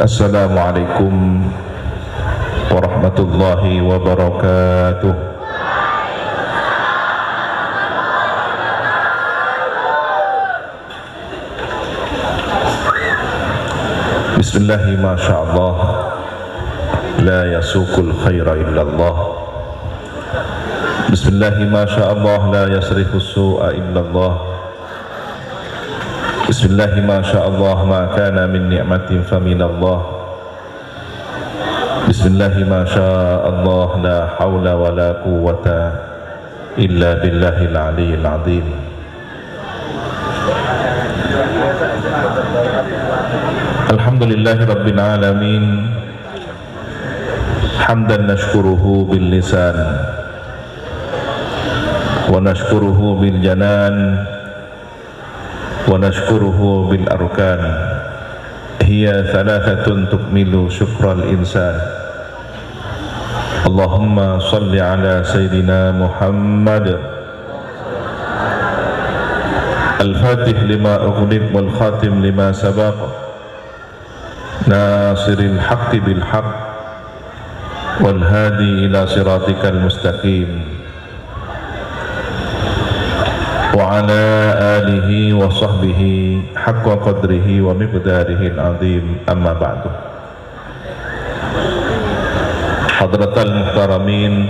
Assalamualaikum warahmatullahi wabarakatuh. Bismillahi masyaallah, la yasuqul khaira illallah. Bismillahi masyaallah, la yasrifus su'a illallah. Bismillahi masyaallah, ma kana min ni'matin faminallah. Bismillahi masyaallah, la hawla wa la quwwata illa billahil aliyyil azim. Alhamdulillahi rabbil alamin, hamdan nashkuruhu bil lisan wa nashkuruhu bil janan wa nashkuruhu bil arkan. Hiya thalathatun tukmilu syukral insan. Allahumma salli ala sayyidina Muhammad al-fatih lima ughliq wal khatim lima sabaq, nasiril haqqi bil haqq wal hadi ila siratikal mustaqim, wa ala alihi wa sahbihi haqqa qadrihi wa miqdarihi al-azim. Amma ba'du. Hadratal muhtaramin,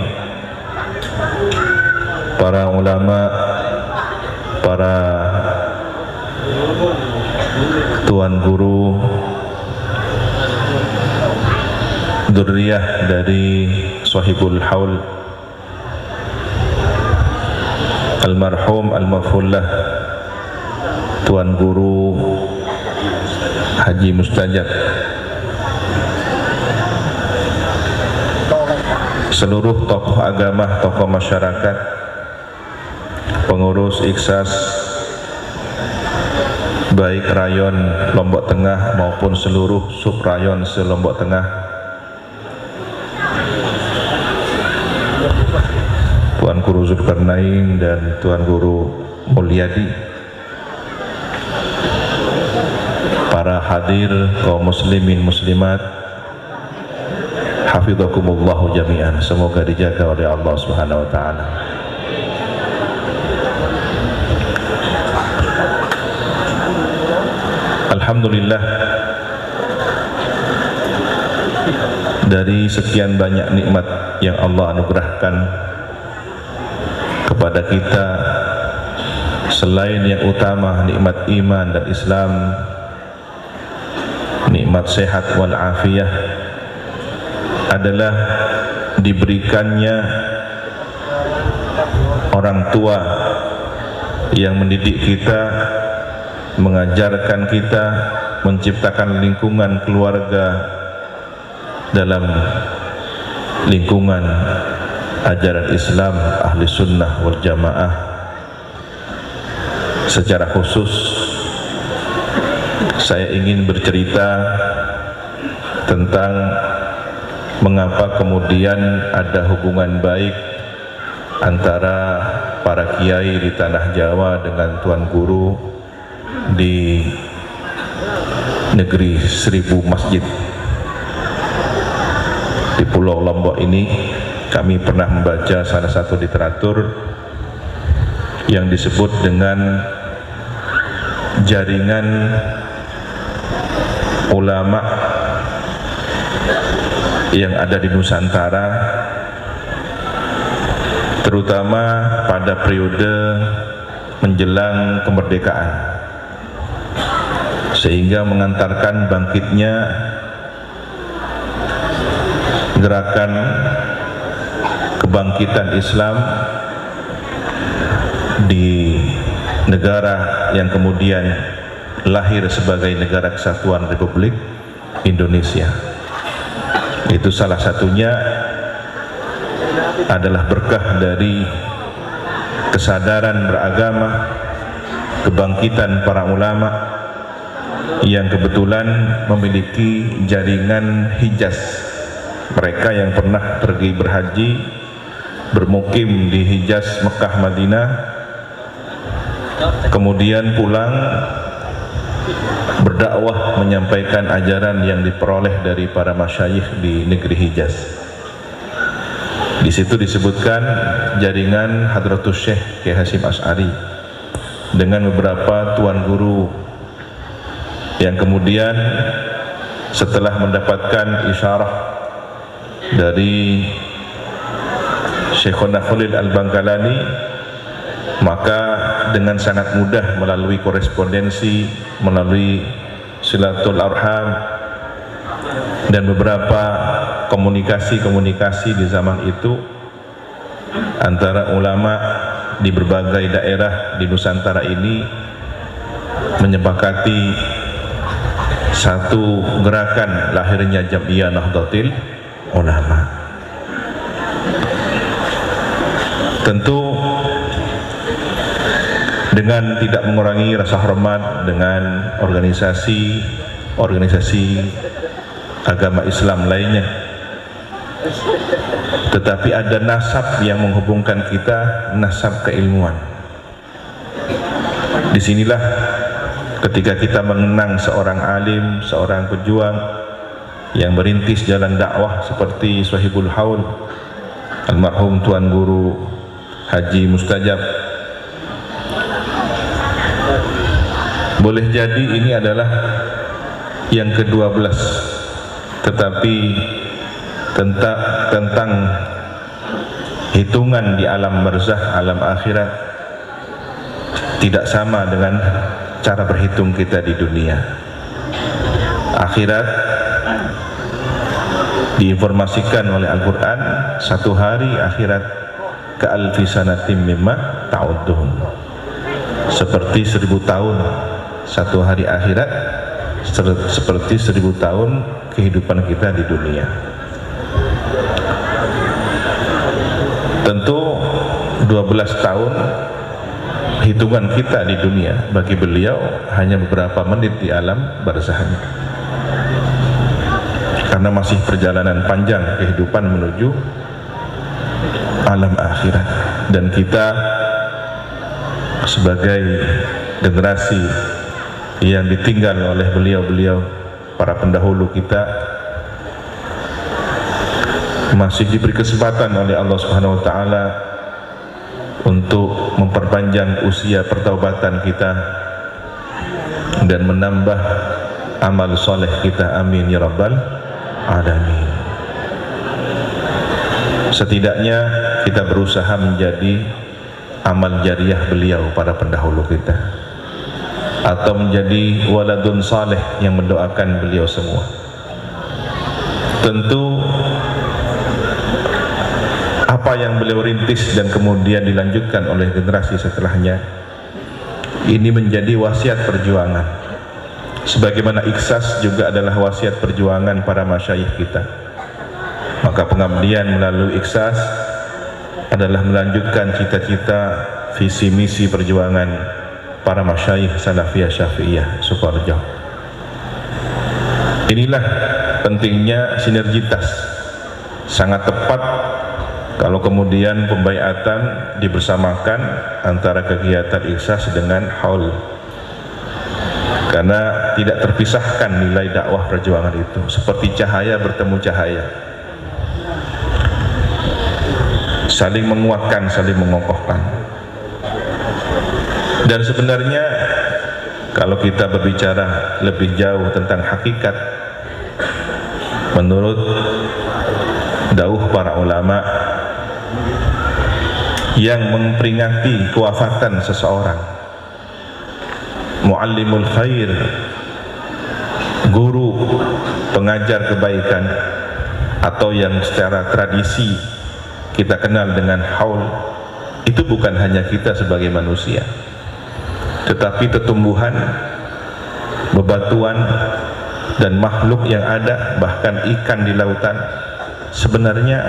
para ulama, para tuan guru, dzurriyyah dari Shahibul Haul almarhum al-maghfullah Tuan Guru Haji Mustajab, seluruh tokoh agama, tokoh masyarakat, pengurus Iksas baik rayon Lombok Tengah maupun seluruh subrayon se-Lombok Tengah, Tuan Guru Zulkarnain dan Tuan Guru Mulyadi, para hadir kaum muslimin muslimat, hafidhakumullahu jami'an, semoga dijaga oleh Allah Subhanahu wa taala. Alhamdulillah, dari sekian banyak nikmat yang Allah anugerahkan kepada kita, selain yang utama nikmat iman dan Islam, nikmat sehat wal afiyah, adalah diberikannya orang tua yang mendidik kita, mengajarkan kita, menciptakan lingkungan keluarga dalam lingkungan ajaran Islam ahli sunnah wal jamaah. Secara khusus saya ingin bercerita tentang mengapa kemudian ada hubungan baik antara para kiai di tanah Jawa dengan Tuan Guru di negeri 1000 masjid. Di Pulau Lombok ini kami pernah membaca salah satu literatur yang disebut dengan jaringan ulama yang ada di Nusantara, terutama pada periode menjelang kemerdekaan, sehingga mengantarkan bangkitnya gerakan kebangkitan Islam di negara yang kemudian lahir sebagai Negara Kesatuan Republik Indonesia. Itu salah satunya adalah berkah dari kesadaran beragama, kebangkitan para ulama yang kebetulan memiliki jaringan Hijaz. Mereka yang pernah pergi berhaji, bermukim di Hijaz, Mekah, Madinah, kemudian pulang berdakwah, menyampaikan ajaran yang diperoleh dari para masyayikh di negeri Hijaz. Di situ disebutkan jaringan Hadratus Syekh Kiai Hasyim Asy'ari dengan beberapa tuan guru yang kemudian setelah mendapatkan isyarah dari Syekhona Khalil Al-Bangkalani, maka dengan sangat mudah melalui korespondensi, melalui silatul arham dan beberapa komunikasi di zaman itu antara ulama di berbagai daerah di Nusantara ini menyepakati satu gerakan lahirnya Jam'iyah Nahdlatul Ulama. Tentu dengan tidak mengurangi rasa hormat dengan organisasi agama Islam lainnya, tetapi ada nasab yang menghubungkan kita, nasab keilmuan. Disinilah ketika kita mengenang seorang alim, seorang pejuang yang merintis jalan dakwah seperti Sahibul Haul almarhum Tuan Guru Haji Mustajab. Boleh jadi ini adalah yang ke-12, tetapi tentang hitungan di alam barzakh, alam akhirat, tidak sama dengan cara berhitung kita di dunia. Akhirat diinformasikan oleh Al-Quran, satu hari akhirat ka'alfi sanatim mimma ta'uddun, seperti 1000 tahun. Satu hari akhirat seperti 1000 tahun kehidupan kita di dunia. Tentu 12 tahun hitungan kita di dunia, bagi beliau hanya beberapa menit di alam barzakhnya, karena masih perjalanan panjang kehidupan menuju alam akhirat. Dan kita sebagai generasi yang ditinggal oleh beliau-beliau para pendahulu kita masih diberi kesempatan oleh Allah Subhanahu wa taala untuk memperpanjang usia pertaubatan kita dan menambah amal soleh kita. Amin ya rabbal alamin. Setidaknya kita berusaha menjadi amal jariah beliau para pendahulu kita, atau menjadi waladun saleh yang mendoakan beliau semua. Tentu apa yang beliau rintis dan kemudian dilanjutkan oleh generasi setelahnya, ini menjadi wasiat perjuangan, sebagaimana Ikhsas juga adalah wasiat perjuangan para masyayikh kita. Maka pengabdian melalui Ikhsas adalah melanjutkan cita-cita, visi misi perjuangan para masyayikh Salafiyah Syafi'iyah Sukoharjo. Inilah pentingnya sinergitas. Sangat tepat kalau kemudian pembaiatan dibersamakan antara kegiatan Ikhsas dengan Haul, karena tidak terpisahkan nilai dakwah perjuangan itu, seperti cahaya bertemu cahaya, saling menguatkan, saling mengokohkan. Dan sebenarnya kalau kita berbicara lebih jauh tentang hakikat, menurut dawuh para ulama, yang memperingati kewafatan seseorang, muallimul khair, guru pengajar kebaikan, atau yang secara tradisi kita kenal dengan haul, itu bukan hanya kita sebagai manusia, tetapi tetumbuhan, bebatuan, dan makhluk yang ada, bahkan ikan di lautan, sebenarnya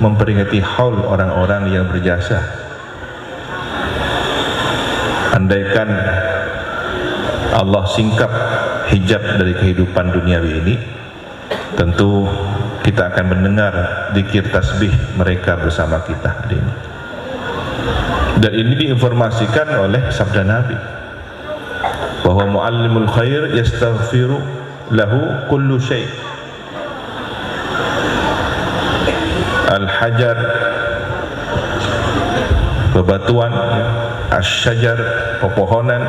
memperingati haul orang-orang yang berjasa. Andaikan Allah singkap hijab dari kehidupan duniawi ini, tentu kita akan mendengar zikir tasbih mereka bersama kita hari ini. Dan ini diinformasikan oleh sabda Nabi. bahwa muallimul khair yastaghfiru lahu kullu syai'. Al-hajar, bebatuan, asy-syajar, pepohonan,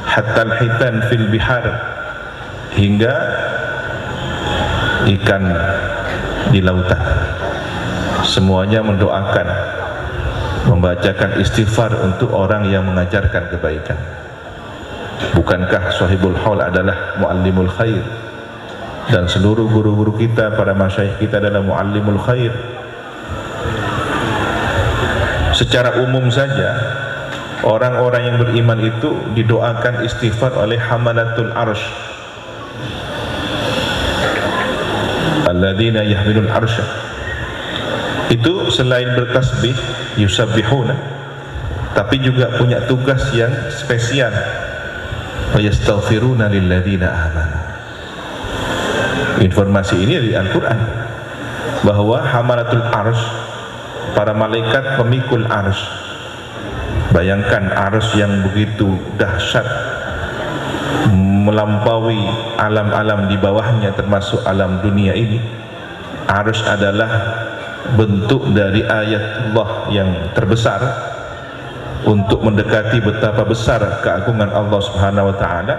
hatta al-hitan fil bihar, hingga ikan di lautan, semuanya mendoakan, membacakan istighfar untuk orang yang mengajarkan kebaikan. Bukankah sahibul haul adalah muallimul khair, dan seluruh guru-guru kita, para masyayikh kita adalah muallimul khair? Secara umum saja, orang-orang yang beriman itu didoakan istighfar oleh hamalatul arsy, alladzina yahmilul arsya. Itu selain bertasbih, yusabbihuna, tapi juga punya tugas yang spesial, wa yastaghfiruna lilladzina amanu. Informasi ini dari Al-Quran, bahwa hamalatul arsy, para malaikat pemikul arsy. Bayangkan arsy yang begitu dahsyat, melampaui alam-alam di bawahnya, termasuk alam dunia ini. Arsy adalah bentuk dari ayat Allah yang terbesar untuk mendekati betapa besar keagungan Allah Subhanahu wa taala.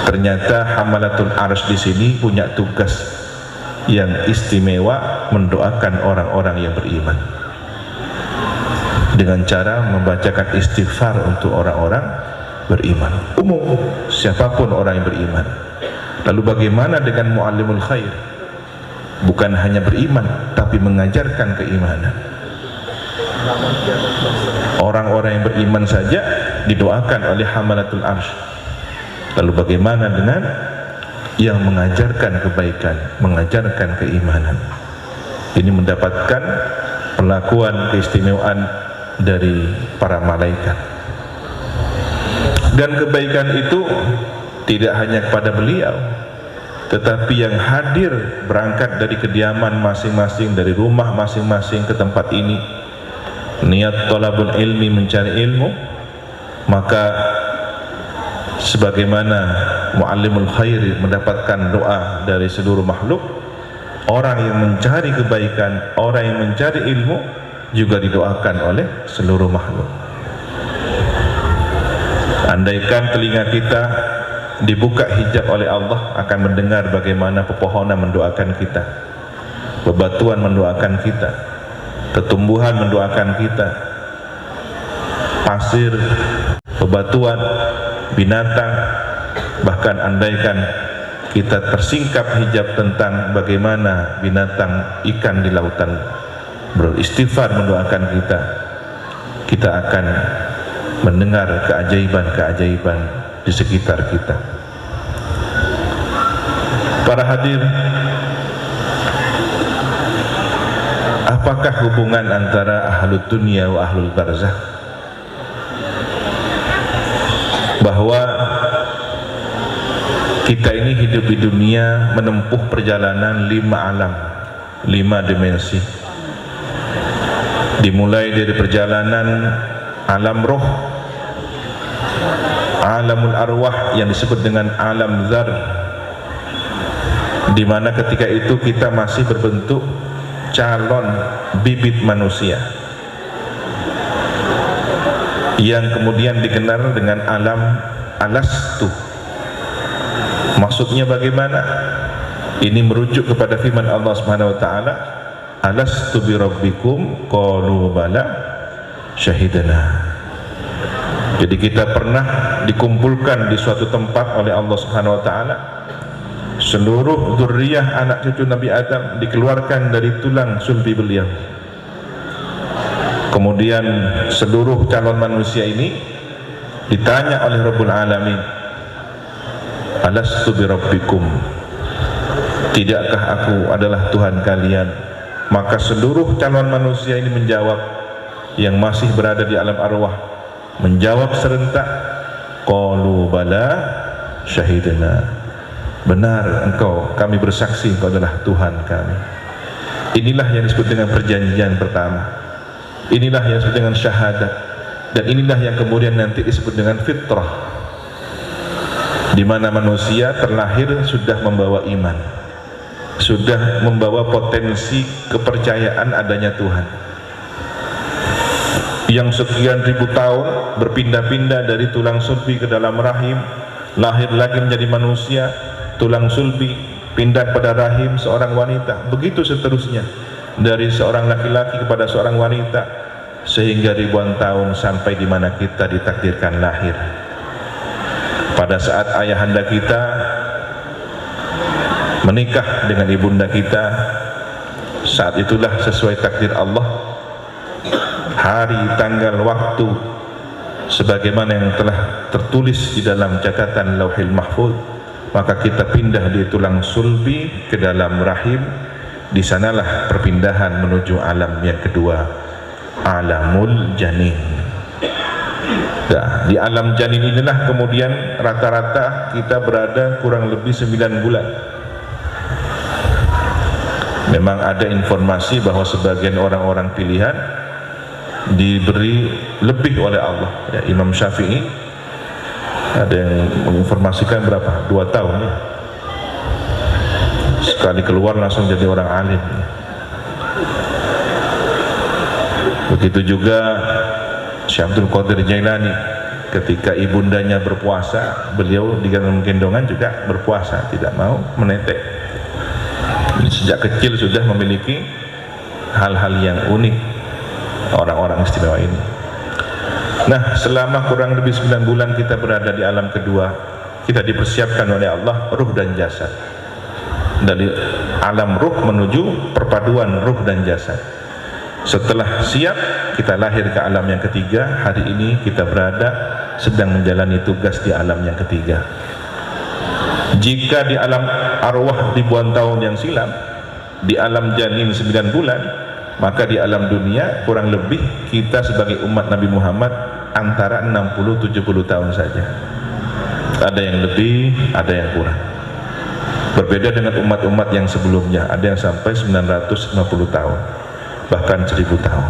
Ternyata hamalatul arsy di sini punya tugas yang istimewa, mendoakan orang-orang yang beriman dengan cara membacakan istighfar untuk orang-orang beriman. Umum, siapapun orang yang beriman. Lalu bagaimana dengan muallimul khair? Bukan hanya beriman, tapi mengajarkan keimanan. Orang-orang yang beriman saja didoakan oleh hamalatul arsy. Lalu bagaimana dengan yang mengajarkan kebaikan, mengajarkan keimanan? Ini mendapatkan perlakuan keistimewaan dari para malaikat. Dan kebaikan itu tidak hanya kepada beliau, tetapi yang hadir berangkat dari kediaman masing-masing, dari rumah masing-masing ke tempat ini, niat thalabul ilmi, mencari ilmu, maka sebagaimana muallimul khair mendapatkan doa dari seluruh makhluk, orang yang mencari kebaikan, orang yang mencari ilmu juga didoakan oleh seluruh makhluk. Andaikan telinga kita dibuka hijab oleh Allah, akan mendengar bagaimana pepohonan mendoakan kita, bebatuan mendoakan kita, tumbuhan mendoakan kita, pasir, bebatuan, binatang. Bahkan andaikan kita tersingkap hijab tentang bagaimana binatang, ikan di lautan beristighfar mendoakan kita, kita akan mendengar keajaiban-keajaiban di sekitar kita. Para hadir, apakah hubungan antara ahlul dunia wa ahlul barzakh? Bahwa kita ini hidup di dunia menempuh perjalanan 5 alam, 5 dimensi. Dimulai dari perjalanan alam roh, alamul arwah yang disebut dengan alam zar, di mana ketika itu kita masih berbentuk calon bibit manusia, yang kemudian dikenal dengan alam alastu. Maksudnya bagaimana? Ini merujuk kepada firman Allah Subhanahu wa taala, alastu bi rabbikum qalu bala syahidana. Jadi kita pernah dikumpulkan di suatu tempat oleh Allah Subhanahu wa taala. Seluruh dzurriyyah anak cucu Nabi Adam dikeluarkan dari tulang sulbi beliau. Kemudian seluruh calon manusia ini ditanya oleh Rabbul Alamin, alastu bi rabbikum, tidakkah aku adalah Tuhan kalian? Maka seluruh calon manusia ini menjawab, yang masih berada di alam arwah menjawab serentak, qalu bala syahidna, benar engkau, kami bersaksi engkau adalah Tuhan kami. Inilah yang disebut dengan perjanjian pertama. Inilah yang disebut dengan syahadat. Dan inilah yang kemudian nanti disebut dengan fitrah, di mana manusia terlahir sudah membawa iman, sudah membawa potensi kepercayaan adanya Tuhan, yang sekian ribu tahun berpindah-pindah dari tulang sulbi ke dalam rahim, lahir lagi menjadi manusia, tulang sulbi pindah pada rahim seorang wanita, begitu seterusnya, dari seorang laki-laki kepada seorang wanita, sehingga ribuan tahun sampai di mana kita ditakdirkan lahir. Pada saat ayahanda kita menikah dengan ibunda kita, saat itulah sesuai takdir Allah, hari, tanggal, waktu sebagaimana yang telah tertulis di dalam catatan Lauhil Mahfuz, maka kita pindah di tulang sulbi ke dalam rahim. Di sanalah perpindahan menuju alam yang kedua, alamul janin. Nah, di alam janin inilah kemudian rata-rata kita berada kurang lebih 9 bulan. Memang ada informasi bahwa sebagian orang-orang pilihan diberi lebih oleh Allah, ya, Imam Syafi'i ada yang menginformasikan berapa? 2 tahun ya. Sekali keluar langsung jadi orang alim. Begitu juga Syekh Abdul Qadir Jailani, ketika ibundanya berpuasa, beliau di dalam gendongan juga berpuasa, tidak mau menetek. Sejak kecil sudah memiliki hal-hal yang unik orang-orang istimewa ini. Nah, selama kurang lebih 9 bulan kita berada di alam kedua, kita dipersiapkan oleh Allah ruh dan jasad. Dari alam ruh menuju perpaduan ruh dan jasad. Setelah siap, kita lahir ke alam yang ketiga. Hari ini kita berada sedang menjalani tugas di alam yang ketiga. Jika di alam arwah ribuan tahun yang silam, di alam janin 9 bulan, maka di alam dunia kurang lebih kita sebagai umat Nabi Muhammad antara 60-70 tahun saja. Ada yang lebih, ada yang kurang. Berbeda dengan umat-umat yang sebelumnya, ada yang sampai 950 tahun, bahkan 1000 tahun.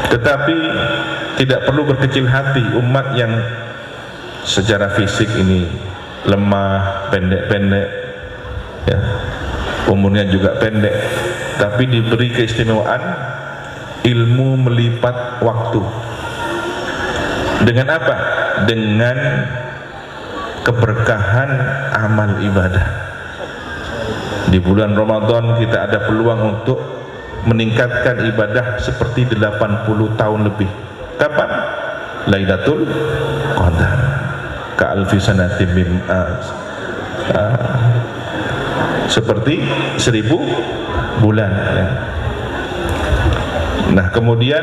Tetapi tidak perlu berkecil hati umat yang secara fisik ini lemah, pendek-pendek, ya, umurnya juga pendek, tapi diberi keistimewaan ilmu melipat waktu. Dengan apa? Dengan keberkahan amal ibadah. Di bulan Ramadan kita ada peluang untuk meningkatkan ibadah seperti 80 tahun lebih. Kapan? Lailatul Qadar, ka alfi sanatin min seperti 1000 bulan, ya. Nah, kemudian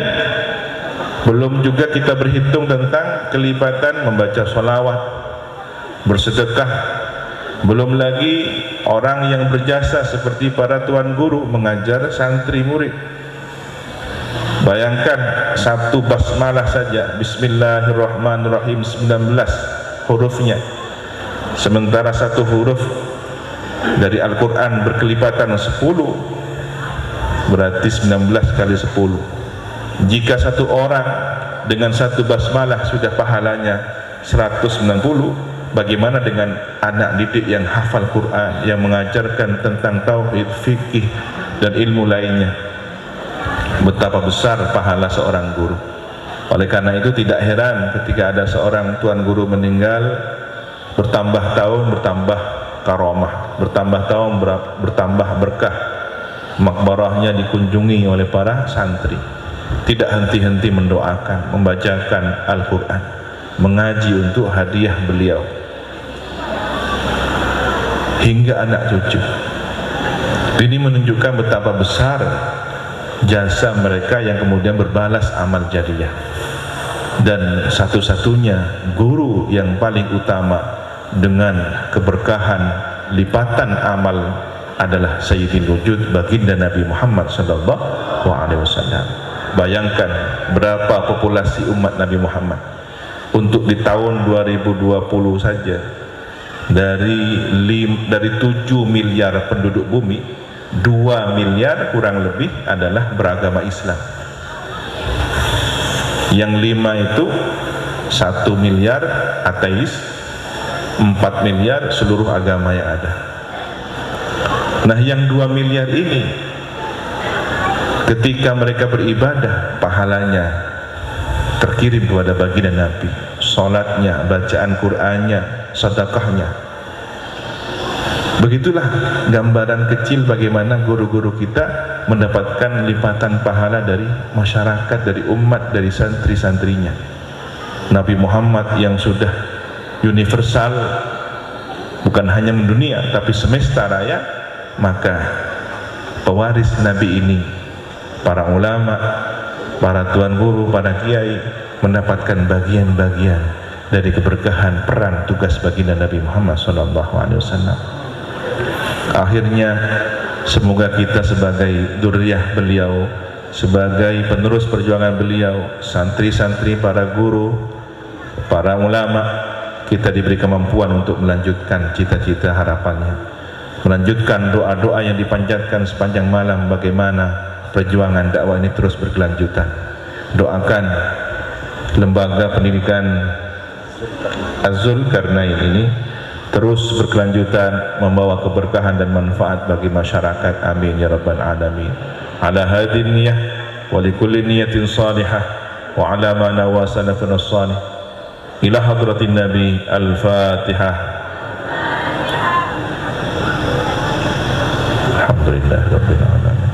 belum juga kita berhitung tentang kelipatan membaca sholawat, bersedekah, belum lagi orang yang berjasa seperti para tuan guru mengajar santri murid. Bayangkan satu basmalah saja, Bismillahirrahmanirrahim, 19 hurufnya, sementara satu huruf dari Al-Quran berkelipatan 10, berarti 19 kali 10. Jika satu orang dengan satu basmalah sudah pahalanya 190, bagaimana dengan anak didik yang hafal Quran, yang mengajarkan tentang tauhid, fikih, dan ilmu lainnya? Betapa besar pahala seorang guru. Oleh karena itu tidak heran ketika ada seorang tuan guru meninggal, bertambah tahun bertambah karomah, bertambah tahun bertambah berkah, makbarahnya dikunjungi oleh para santri, tidak henti-henti mendoakan, membacakan Al-Quran, mengaji untuk hadiah beliau, hingga anak cucu. Ini menunjukkan betapa besar jasa mereka yang kemudian berbalas amal jariah. Dan satu-satunya guru yang paling utama dengan keberkahan lipatan amal adalah Sayyidil Wujud, baginda Nabi Muhammad SAW. Bayangkan berapa populasi umat Nabi Muhammad untuk di tahun 2020 saja, dari 7 miliar penduduk bumi, 2 miliar kurang lebih adalah beragama Islam. Yang 5 itu 1 miliar ateis, 4 miliar seluruh agama yang ada. Nah yang 2 miliar ini ketika mereka beribadah, pahalanya terkirim kepada baginda Nabi, sholatnya, bacaan Qur'annya, sedekahnya. Begitulah gambaran kecil bagaimana guru-guru kita mendapatkan lipatan pahala dari masyarakat, dari umat, dari santri-santrinya. Nabi Muhammad yang sudah universal, bukan hanya mendunia tapi semesta raya, maka pewaris Nabi ini, para ulama, para tuan guru, para kiai mendapatkan bagian-bagian dari keberkahan peran tugas baginda Nabi Muhammad SAW. Akhirnya semoga kita sebagai dzurriyyah beliau, sebagai penerus perjuangan beliau, santri-santri, para guru, para ulama, kita diberi kemampuan untuk melanjutkan cita-cita harapannya, melanjutkan doa-doa yang dipanjatkan sepanjang malam bagaimana perjuangan dakwah ini terus berkelanjutan. Doakan lembaga pendidikan Az-Zulkarnain ini terus berkelanjutan membawa keberkahan dan manfaat bagi masyarakat. Amin ya rabbal alamin. Ala hadhihi niyyah wa likulli niyyatin salihah wa ala ma nawa salafun salih. Ila hadratin Nabi. Al-Fatihah. Alhamdulillah rabbil alamin.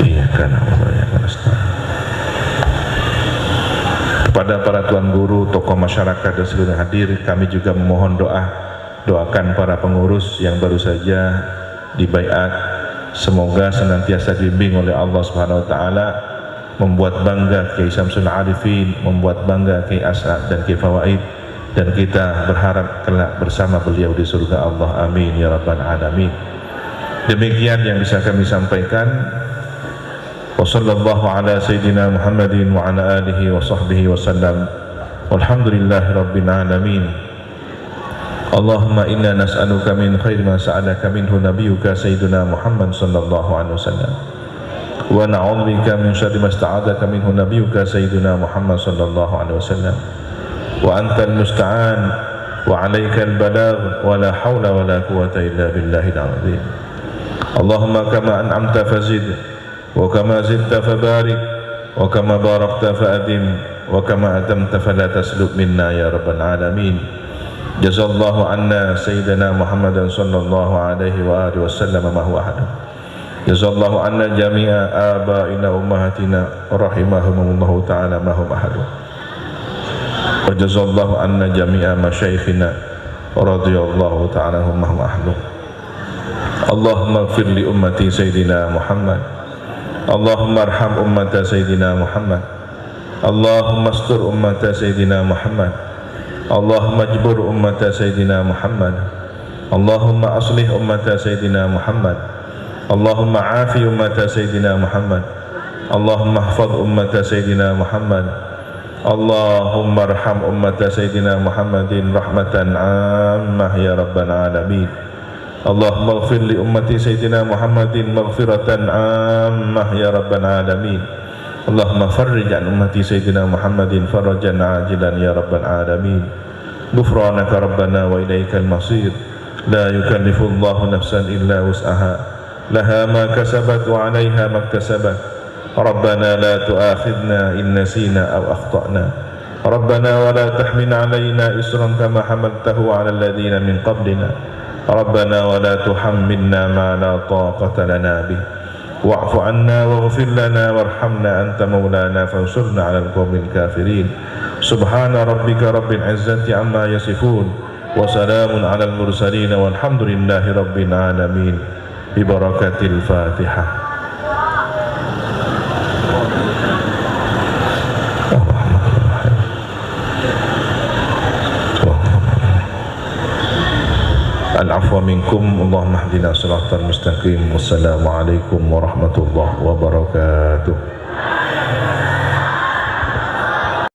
Iyyaka na'budu wa iyyaka nasta'in. Kepada para tuan guru, tokoh masyarakat dan seluruh hadir, kami juga memohon doa. Doakan para pengurus yang baru saja dibaiat, semoga senantiasa dibimbing oleh Allah Subhanahu wa taala, membuat bangga Kiai Syamsul Arifin, membuat bangga Kiai As'ad dan Kiai Fawaid, dan kita berharap kelak bersama beliau di surga Allah. Amin ya rabbal alamin. Demikian yang bisa kami sampaikan. Wa sallallahu ala sayyidina Muhammadin wa ala alihi wa sahbihi wa sallam. Walhamdulillahi rabbil alamin. Allahumma inna nas'aluka min khairi ma sa'alaka minhu nabiyyuka sayyidina Muhammad sallallahu alaihi wasallam. Wa na'udzubika min syarri ma sta'adzaka minhu nabiyyuka sayyidina Muhammad sallallahu alaihi wasallam. Wa antal musta'an wa 'alaikal balagh wa la haula wa la quwwata illa billahil 'azim. Allahumma kama an'amta fazid wa kama zidta fabarik wa kama barakta fa'adim wa kama atamta fala taslub minna ya rabbal alamin. Jazallahu anna sayyidina Muhammadan sallallahu alaihi wa alihi wasallam ma huwa ahad. Jazallahu anna jami'a abaina ummahatina rahimahumullahu ta'ala ma hum ahad. Wa jazallahu anna jami'a masyayikhina radhiyallahu ta'ala hum ma hum ahad. Allahumma ighfir li ummati sayyidina Muhammad. Allahumma arham ummata sayyidina Muhammad. Allahumma astur ummata sayyidina Muhammad. Allahumma jbur ummata sayyidina Muhammad. Allahumma aslih ummata sayyidina Muhammad. Allahumma afi ummata sayyidina Muhammad. Allahumma ihfaz ummata sayyidina Muhammad. Allahumma arham ummata sayyidina Muhammadin rahmatan ammah ya rabbal alamin. Allahumma ighfir li ummati sayyidina Muhammadin maghfiratan ammah ya rabbal alamin. Allahumma farrij an ummati sayyidina Muhammadin farajan ajilan ya rabbal alamin. Ghufranaka rabbana wa ilaikal masir. La yukallifullahu nafsan illa wus'aha. Laha ma kasabat wa 'alaiha ma iktasabat. Rabbana la tu'akhidna in nasina aw akhtana. Rabbana wa la tahmil 'alaina isran kama hamaltahu 'alal ladzina min qablina. Rabbana wa la tuhammilna ma la taqata lana bih. Wa'fu 'anna waghfir lana warhamna anta maulana fansurna 'alal qaumil kafirin. Subhana rabbika rabbil 'izzati 'amma yasifun wa salamun 'alal mursalin walhamdulillahi rabbil alamin. Bi barakatil Fatihah. Al-afwa minkum. Allahumma hdina siratal mustaqim. Wassalamualaikum warahmatullahi wabarakatuh.